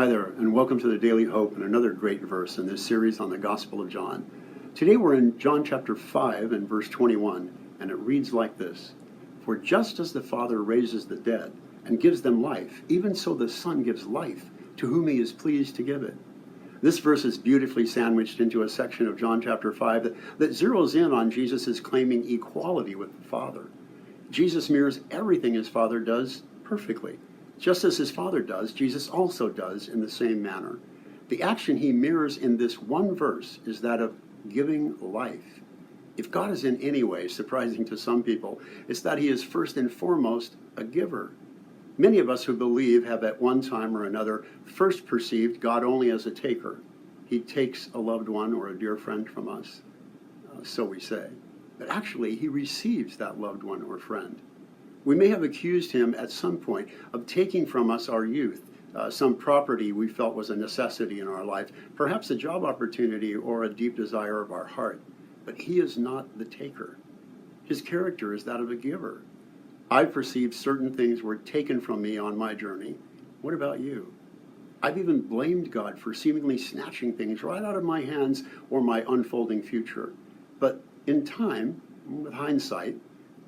Hi there, and welcome to the Daily Hope and another great verse in this series on the Gospel of John. Today we're in John chapter 5 and verse 21, and it reads like this: "For just as the Father raises the dead and gives them life, even so the Son gives life to whom he is pleased to give it." This verse is beautifully sandwiched into a section of John chapter 5 that zeroes in on Jesus' claiming equality with the Father. Jesus mirrors everything his Father does perfectly. Just as his Father does, Jesus also does in the same manner. The action he mirrors in this one verse is that of giving life. If God is in any way surprising to some people, it's that he is first and foremost a giver. Many of us who believe have at one time or another first perceived God only as a taker. He takes a loved one or a dear friend from us, so we say. But actually, he receives that loved one or friend. We may have accused him at some point of taking from us our youth, some property we felt was a necessity in our life, perhaps a job opportunity or a deep desire of our heart. But he is not the taker. His character is that of a giver. I perceived certain things were taken from me on my journey. What about you? I've even blamed God for seemingly snatching things right out of my hands or my unfolding future. But in time, with hindsight,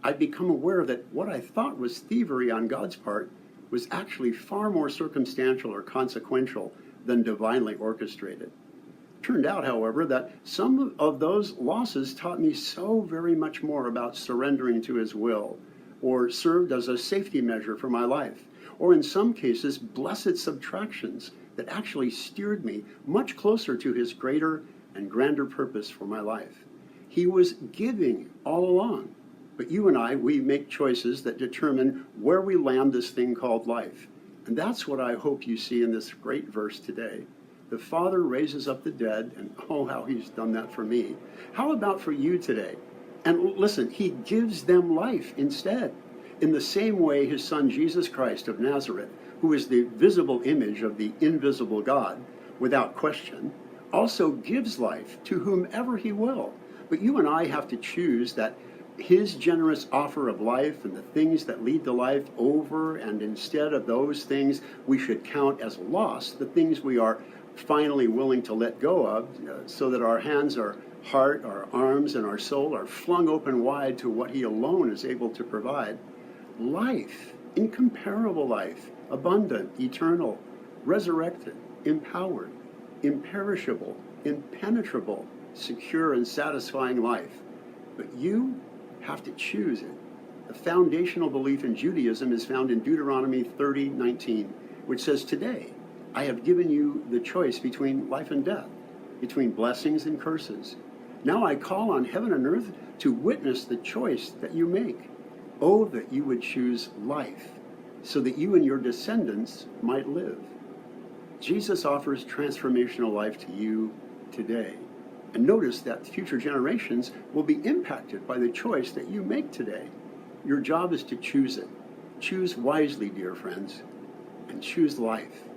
I've become aware that what I thought was thievery on God's part was actually far more circumstantial or consequential than divinely orchestrated. Turned out, however, that some of those losses taught me so very much more about surrendering to his will, or served as a safety measure for my life, or in some cases, blessed subtractions that actually steered me much closer to his greater and grander purpose for my life. He was giving all along. But you and I, we make choices that determine where we land this thing called life. And that's what I hope you see in this great verse today. The Father raises up the dead, and oh, how he's done that for me. How about for you today? And listen, he gives them life instead. In the same way his Son Jesus Christ of Nazareth, who is the visible image of the invisible God, without question, also gives life to whomever he will. But you and I have to choose that his generous offer of life and the things that lead to life over and instead of those things we should count as lost, the things we are finally willing to let go of, so that our hands, our heart, our arms, and our soul are flung open wide to what he alone is able to provide. Life, incomparable life, abundant, eternal, resurrected, empowered, imperishable, impenetrable, secure, and satisfying life. But you have to choose it. The foundational belief in Judaism is found in Deuteronomy 30:19, which says, "Today I have given you the choice between life and death, between blessings and curses. Now I call on heaven and earth to witness the choice that you make. Oh, that you would choose life, so that you and your descendants might live." Jesus offers transformational life to you today. And notice that future generations will be impacted by the choice that you make today. Your job is to choose it. Choose wisely, dear friends, and choose life.